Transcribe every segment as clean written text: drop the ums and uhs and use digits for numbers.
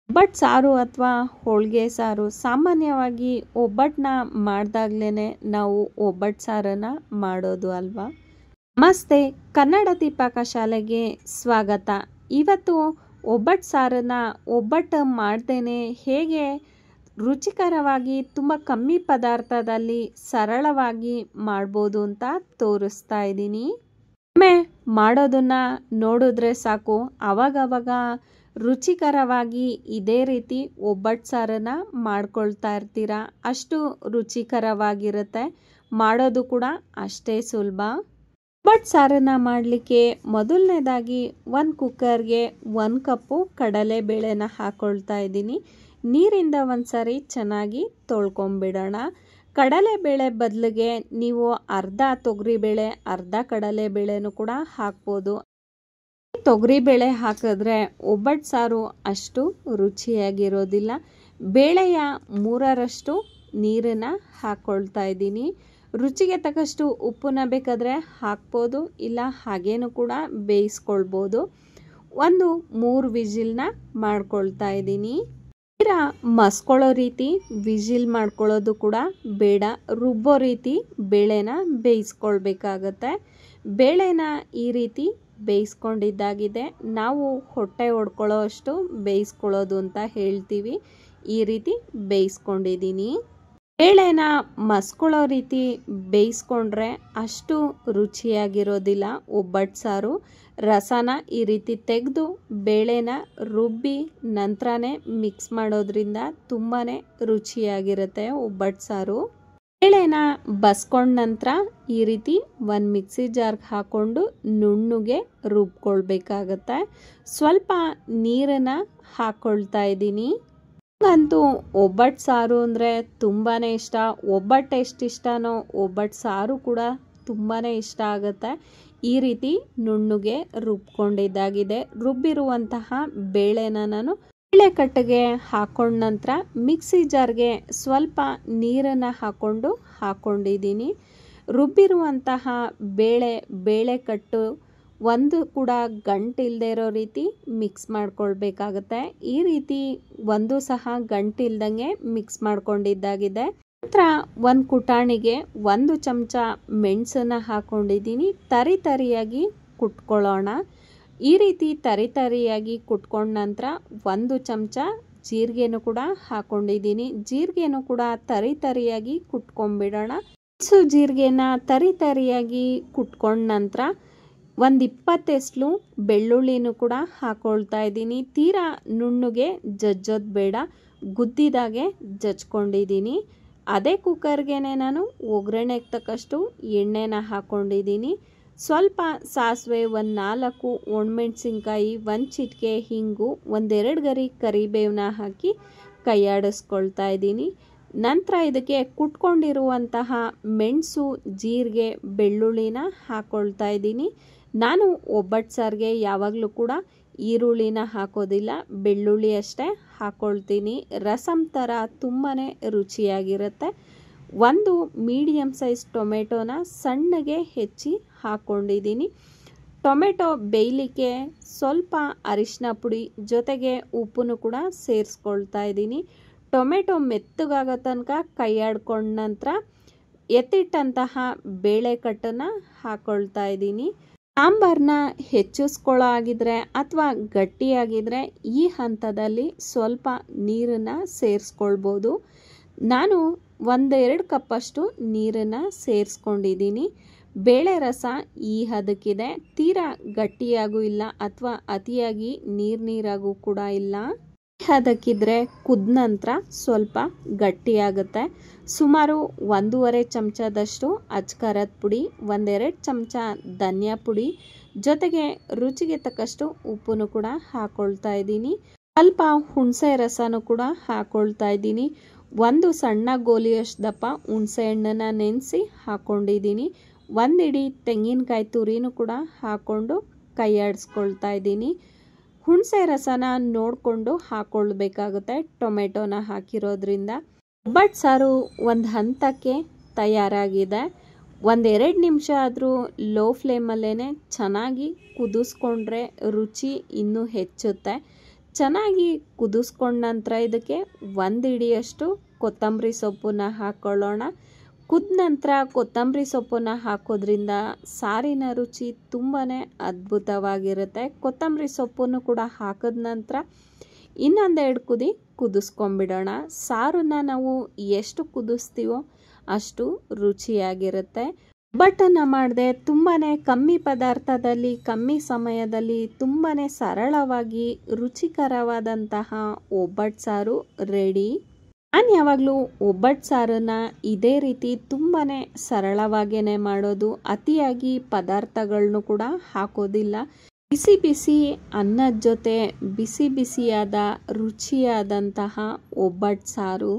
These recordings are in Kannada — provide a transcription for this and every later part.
ಒಬ್ಬಟ್ಟು ಸಾರು ಅಥವಾ ಹೋಳಿಗೆ ಸಾರು ಸಾಮಾನ್ಯವಾಗಿ ಒಬ್ಬಟ್ಟನ್ನ ಮಾಡಿದಾಗ್ಲೇ ನಾವು ಒಬ್ಬಟ್ಟು ಸಾರನ್ನು ಮಾಡೋದು ಅಲ್ವಾ. ನಮಸ್ತೆ, ಕನ್ನಡತಿ ಪಾಕಶಾಲೆಗೆ ಸ್ವಾಗತ. ಇವತ್ತು ಒಬ್ಬಟ್ಟು ಸಾರನ್ನು ಒಬ್ಬಟ್ಟು ಮಾಡ್ದೇನೆ ಹೇಗೆ ರುಚಿಕರವಾಗಿ ತುಂಬ ಕಮ್ಮಿ ಪದಾರ್ಥದಲ್ಲಿ ಸರಳವಾಗಿ ಮಾಡ್ಬೋದು ಅಂತ ತೋರಿಸ್ತಾ ಇದ್ದೀನಿ. ಒಮ್ಮೆ ಮಾಡೋದನ್ನು ನೋಡಿದ್ರೆ ಸಾಕು, ಅವಾಗವಾಗ ರುಚಿಕರವಾಗಿ ಇದೇ ರೀತಿ ಒಬ್ಬಟ್ಟು ಸಾರನ್ನು ಮಾಡ್ಕೊಳ್ತಾ ಇರ್ತೀರ. ಅಷ್ಟು ರುಚಿಕರವಾಗಿರುತ್ತೆ, ಮಾಡೋದು ಕೂಡ ಅಷ್ಟೇ ಸುಲಭ. ಒಬ್ಬಟ್ಟು ಸಾರನ್ನು ಮಾಡಲಿಕ್ಕೆ ಮೊದಲನೇದಾಗಿ ಒಂದು ಕುಕ್ಕರ್ಗೆ 1 ಕಪ್ಪು ಕಡಲೆಬೇಳೆನ ಹಾಕ್ಕೊಳ್ತಾ ಇದ್ದೀನಿ. ನೀರಿಂದ ಒಂದು ಸಾರಿ ಚೆನ್ನಾಗಿ ತೊಳ್ಕೊಂಬಿಡೋಣ. ಕಡಲೆಬೇಳೆ ಬದಲಿಗೆ ನೀವು ಅರ್ಧ ತೊಗರಿಬೇಳೆ ಅರ್ಧ ಕಡಲೆಬೇಳೆನೂ ಕೂಡ ಹಾಕ್ಬೋದು. ತೊಗರಿಬೇಳೆ ಹಾಕಿದ್ರೆ ಒಬ್ಬಟ್ಟು ಸಾರು ಅಷ್ಟು ರುಚಿಯಾಗಿರೋದಿಲ್ಲ. ಬೇಳೆಯ 3ರಷ್ಟು ನೀರನ್ನು ಹಾಕ್ಕೊಳ್ತಾ ಇದ್ದೀನಿ. ರುಚಿಗೆ ತಕ್ಕಷ್ಟು ಉಪ್ಪನ್ನ ಬೇಕಾದರೆ ಹಾಕ್ಬೋದು, ಇಲ್ಲ ಹಾಗೇನೂ ಕೂಡ ಬೇಯಿಸ್ಕೊಳ್ಬೋದು. 3 ವಿಜಿಲ್ನ ಮಾಡ್ಕೊಳ್ತಾ ಇದ್ದೀನಿ. ತೀರಾ ಮಸ್ಕೊಳ್ಳೋ ರೀತಿ ವಿಜಿಲ್ ಮಾಡ್ಕೊಳ್ಳೋದು ಕೂಡ ಬೇಡ, ರುಬ್ಬೋ ರೀತಿ ಬೇಳೆನ ಬೇಯಿಸ್ಕೊಳ್ಬೇಕಾಗತ್ತೆ. ಬೇಳೆನ ಈ ರೀತಿ ಬೇಯಿಸ್ಕೊಂಡಿದ್ದಾಗಿದೆ. ನಾವು ಹೊಟ್ಟೆ ಹೊಡ್ಕೊಳ್ಳೋ ಅಷ್ಟು ಬೇಯಿಸ್ಕೊಳ್ಳೋದು ಅಂತ ಹೇಳ್ತೀವಿ. ಈ ರೀತಿ ಬೇಯಿಸ್ಕೊಂಡಿದ್ದೀನಿ. ಬೇಳೆನ ಮಸ್ಕೊಳ್ಳೋ ರೀತಿ ಬೇಯಿಸ್ಕೊಂಡ್ರೆ ಅಷ್ಟು ರುಚಿಯಾಗಿರೋದಿಲ್ಲ ಒಬ್ಬಟ್ಟು ಸಾರು. ರಸನ ಈ ರೀತಿ ತೆಗೆದು ಬೇಳೆನ ರುಬ್ಬಿ ನಂತರನೇ ಮಿಕ್ಸ್ ಮಾಡೋದ್ರಿಂದ ತುಂಬಾ ರುಚಿಯಾಗಿರುತ್ತೆ ಒಬ್ಬಟ್ಟು ಸಾರು. ಬೇಳೆನ ಬಸ್ಕೊಂಡ ನಂತರ ಈ ರೀತಿ ಒಂದು ಮಿಕ್ಸಿ ಜಾರ್ಗೆ ಹಾಕ್ಕೊಂಡು ನುಣ್ಣಗೆ ರುಬ್ಕೊಳ್ಬೇಕಾಗತ್ತೆ. ಸ್ವಲ್ಪ ನೀರನ್ನು ಹಾಕ್ಕೊಳ್ತಾ ಇದ್ದೀನಿ. ನನಗಂತೂ ಒಬ್ಬಟ್ಟು ಸಾರು ಅಂದರೆ ತುಂಬಾ ಇಷ್ಟ. ಒಬ್ಬಟ್ಟು ಎಷ್ಟು ಇಷ್ಟನೋ ಒಬ್ಬಟ್ಟು ಸಾರು ಕೂಡ ತುಂಬಾ ಇಷ್ಟ ಆಗುತ್ತೆ. ಈ ರೀತಿ ನುಣ್ಣಗೆ ರುಬ್ಕೊಂಡಿದ್ದಾಗಿದೆ. ರುಬ್ಬಿರುವಂತಹ ಬೇಳೆನ ನಾನು ಬೇಳೆ ಕಟ್ಟಿಗೆ ಹಾಕೊಂಡ ನಂತರ ಮಿಕ್ಸಿ ಜಾರ್ಗೆ ಸ್ವಲ್ಪ ನೀರನ್ನು ಹಾಕ್ಕೊಂಡಿದ್ದೀನಿ. ರುಬ್ಬಿರುವಂತಹ ಬೇಳೆ ಕಟ್ಟು ಒಂದು ಕೂಡ ಗಂಟಿಲ್ಲದೆ ಇರೋ ರೀತಿ ಮಿಕ್ಸ್ ಮಾಡ್ಕೊಳ್ಬೇಕಾಗತ್ತೆ. ಈ ರೀತಿ ಒಂದು ಸಹ ಗಂಟಿಲ್ದಂಗೆ ಮಿಕ್ಸ್ ಮಾಡ್ಕೊಂಡಿದ್ದಾಗಿದೆ. ನಂತರ ಒಂದು ಕುಟಾಣಿಗೆ 1 ಚಮಚ ಮೆಣಸನ್ನು ಹಾಕ್ಕೊಂಡಿದ್ದೀನಿ. ತರಿಯಾಗಿ ಕುಟ್ಕೊಳ್ಳೋಣ. ಈ ರೀತಿ ತರಿಯಾಗಿ ಕುಟ್ಕೊಂಡ ನಂತರ 1 ಚಮಚ ಜೀರಿಗೆನೂ ಕೂಡ ಹಾಕ್ಕೊಂಡಿದ್ದೀನಿ. ಜೀರಿಗೆನೂ ಕೂಡ ತರಿಯಾಗಿ ಕುಟ್ಕೊಂಡ್ಬಿಡೋಣ. ಜೀರಿಗೆನ ತರಿಯಾಗಿ ಕುಟ್ಕೊಂಡ ನಂತರ 20 ಎಸ್ಲು ಬೆಳ್ಳುಳ್ಳಿನೂ ಕೂಡ ಹಾಕ್ಕೊಳ್ತಾ ಇದ್ದೀನಿ. ತೀರಾ ನುಣ್ಣಗೆ ಜಜ್ಜೋದು ಬೇಡ, ಗುದ್ದಿದಾಗೆ ಜಜ್ಕೊಂಡಿದ್ದೀನಿ. ಅದೇ ಕುಕ್ಕರ್ಗೆ ನಾನು ಒಗ್ಗರಣೆಗೆ ತಕ್ಕಷ್ಟು ಎಣ್ಣೆನ ಹಾಕ್ಕೊಂಡಿದ್ದೀನಿ. ಸ್ವಲ್ಪ ಸಾಸಿವೆ, 4 ಒಣಮೆಣಸಿನ್ಕಾಯಿ, 1 ಚಿಟಿಕೆ ಹಿಂಗು, 1-2 ಗರಿ ಕರಿಬೇವನ್ನ ಹಾಕಿ ಕೈಯಾಡಿಸ್ಕೊಳ್ತಾ ಇದ್ದೀನಿ. ನಂತರ ಇದಕ್ಕೆ ಕುಟ್ಕೊಂಡಿರುವಂತಹ ಮೆಣಸು, ಜೀರಿಗೆ, ಬೆಳ್ಳುಳ್ಳಿನ ಹಾಕ್ಕೊಳ್ತಾ ಇದ್ದೀನಿ. ನಾನು ಒಬ್ಬಟ್ಟು ಸಾರಿಗೆ ಯಾವಾಗಲೂ ಕೂಡ ಈರುಳ್ಳಿನ ಹಾಕೋದಿಲ್ಲ, ಬೆಳ್ಳುಳ್ಳಿ ಅಷ್ಟೇ ಹಾಕ್ಕೊಳ್ತೀನಿ. ರಸಮ್ ಥರ ತುಂಬಾ ರುಚಿಯಾಗಿರುತ್ತೆ. 1 ಮೀಡಿಯಮ್ ಸೈಜ್ ಟೊಮೆಟೊನ ಸಣ್ಣಗೆ ಹೆಚ್ಚಿ ಹಾಕ್ಕೊಂಡಿದ್ದೀನಿ. ಟೊಮೆಟೊ ಬೇಯಲಿಕ್ಕೆ ಸ್ವಲ್ಪ ಅರಿಶಿನ ಪುಡಿ ಜೊತೆಗೆ ಉಪ್ಪನ್ನು ಕೂಡ ಸೇರಿಸ್ಕೊಳ್ತಾ ಇದ್ದೀನಿ. ಟೊಮೆಟೊ ಮೆತ್ತಗಾಗೋ ತನಕ ಕೈಯಾಡ್ಕೊಂಡ ನಂತರ ಎತ್ತಿಟ್ಟಂತಹ ಬೇಳೆ ಕಟ್ಟನ್ನು ಹಾಕ್ಕೊಳ್ತಾ ಇದ್ದೀನಿ. ಸಾಂಬಾರನ್ನ ಹೆಚ್ಚಿಸ್ಕೊಳ್ಳೋ ಆಗಿದ್ರೆ ಅಥವಾ ಗಟ್ಟಿಯಾಗಿದ್ದರೆ ಈ ಹಂತದಲ್ಲಿ ಸ್ವಲ್ಪ ನೀರನ್ನು ಸೇರಿಸ್ಕೊಳ್ಬೋದು. ನಾನು 1-2 ಕಪ್ಪಷ್ಟು ನೀರನ್ನು ಸೇರಿಸ್ಕೊಂಡಿದ್ದೀನಿ. ಬೇಳೆ ರಸ ಈ ಹದಕ್ಕಿದೆ. ತೀರಾ ಗಟ್ಟಿಯಾಗೂ ಇಲ್ಲ ಅಥವಾ ಅತಿಯಾಗಿ ನೀರಾಗೂ ಕೂಡ ಇಲ್ಲ. ಈ ಹದಕ್ಕಿದ್ರೆ ಕುದ್ದ ನಂತರ ಸ್ವಲ್ಪ ಗಟ್ಟಿಯಾಗುತ್ತೆ. ಸುಮಾರು 1.5 ಚಮಚದಷ್ಟು ಅಚ್ಕಾರದ ಪುಡಿ, 1-2 ಚಮಚ ಧನಿಯಾ ಪುಡಿ ಜೊತೆಗೆ ರುಚಿಗೆ ತಕ್ಕಷ್ಟು ಉಪ್ಪನ್ನು ಕೂಡ ಹಾಕ್ಕೊಳ್ತಾ ಇದ್ದೀನಿ. ಸ್ವಲ್ಪ ಹುಣಸೆ ರಸನೂ ಕೂಡ ಹಾಕ್ಕೊಳ್ತಾ ಇದ್ದೀನಿ. 1 ಸಣ್ಣ ಗೋಲಿಯಷ್ಟು ದಪ್ಪ ಹುಣಸೆ ಹಣ್ಣನ್ನು ನೆನೆಸಿ ಹಾಕ್ಕೊಂಡಿದ್ದೀನಿ. 1 ಇಡೀ ತೆಂಗಿನಕಾಯಿ ತುರಿನೂ ಕೂಡ ಹಾಕ್ಕೊಂಡು ಕೈಯಾಡಿಸ್ಕೊಳ್ತಾ ಇದ್ದೀನಿ. ಹುಣಸೆ ರಸನ ನೋಡಿಕೊಂಡು ಹಾಕ್ಕೊಳ್ಬೇಕಾಗುತ್ತೆ ಟೊಮೆಟೊನ ಹಾಕಿರೋದ್ರಿಂದ. ಒಬ್ಬಟ್ಟು ಸಾರು ಒಂದು ಹಂತಕ್ಕೆ ತಯಾರಾಗಿದೆ. 1-2 ನಿಮಿಷ ಆದರೂ ಲೋ ಫ್ಲೇಮಲ್ಲೇ ಚೆನ್ನಾಗಿ ಕುದಿಸ್ಕೊಂಡ್ರೆ ರುಚಿ ಇನ್ನೂ ಹೆಚ್ಚುತ್ತೆ. ಚೆನ್ನಾಗಿ ಕುದಿಸ್ಕೊಂಡ ನಂತರ ಇದಕ್ಕೆ 1 ಹಿಡಿಯಷ್ಟು ಕೊತ್ತಂಬರಿ ಸೊಪ್ಪನ್ನ ಹಾಕ್ಕೊಳ್ಳೋಣ. ಕುದ ನಂತರ ಕೊತ್ತಂಬರಿ ಸೊಪ್ಪನ್ನ ಹಾಕೋದ್ರಿಂದ ಸಾರಿನ ರುಚಿ ತುಂಬಾ ಅದ್ಭುತವಾಗಿರುತ್ತೆ. ಕೊತ್ತಂಬರಿ ಸೊಪ್ಪನ್ನು ಕೂಡ ಹಾಕಿದ ನಂತರ ಇನ್ನೊಂದೆರಡು ಕುದಿ ಕುದಿಸ್ಕೊಂಡ್ಬಿಡೋಣ. ಸಾರನ್ನ ನಾವು ಎಷ್ಟು ಕುದಿಸ್ತೀವೋ ಅಷ್ಟು ರುಚಿಯಾಗಿರುತ್ತೆ. ಒಬ್ಬಟ್ಟನ್ನು ಮಾಡಿದೆ ತುಂಬಾ ಕಮ್ಮಿ ಪದಾರ್ಥದಲ್ಲಿ ಕಮ್ಮಿ ಸಮಯದಲ್ಲಿ ತುಂಬಾ ಸರಳವಾಗಿ ರುಚಿಕರವಾದಂತಹ ಒಬ್ಬಟ್ಟು ಸಾರು ರೆಡಿ. ನಾನು ಯಾವಾಗಲೂ ಒಬ್ಬಟ್ಟು ಸಾರನ್ನು ಇದೇ ರೀತಿ ತುಂಬಾ ಸರಳವಾಗೇ ಮಾಡೋದು. ಅತಿಯಾಗಿ ಪದಾರ್ಥಗಳನ್ನು ಕೂಡ ಹಾಕೋದಿಲ್ಲ. ಬಿಸಿ ಬಿಸಿ ಅನ್ನದ ಜೊತೆ ಬಿಸಿ ಬಿಸಿಯಾದ ರುಚಿಯಾದಂತಹ ಒಬ್ಬಟ್ಟು ಸಾರು.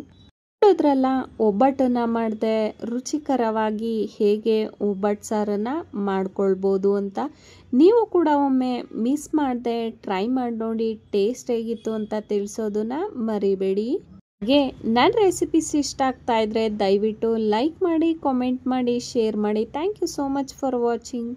ನೋಡಿದ್ರಲ್ಲ, ಒಬ್ಬಟ್ಟನ್ನು ಮಾಡದೆ ರುಚಿಕರವಾಗಿ ಹೇಗೆ ಒಬ್ಬಟ್ಟು ಸಾರನ್ನು ಮಾಡ್ಕೊಳ್ಬೋದು ಅಂತ. ನೀವು ಕೂಡ ಒಮ್ಮೆ ಮಿಸ್ ಮಾಡದೆ ಟ್ರೈ ಮಾಡಿ ನೋಡಿ. ಟೇಸ್ಟ್ ಹೇಗಿತ್ತು ಅಂತ ತಿಳಿಸೋದನ್ನ ಮರಿಬೇಡಿ. ಹಾಗೆ ನನ್ನ ರೆಸಿಪೀಸ್ ಇಷ್ಟ ಆಗ್ತಾ ಇದ್ರೆ ದಯವಿಟ್ಟು ಲೈಕ್ ಮಾಡಿ, ಕಾಮೆಂಟ್ ಮಾಡಿ, ಶೇರ್ ಮಾಡಿ. Thank you so much for watching.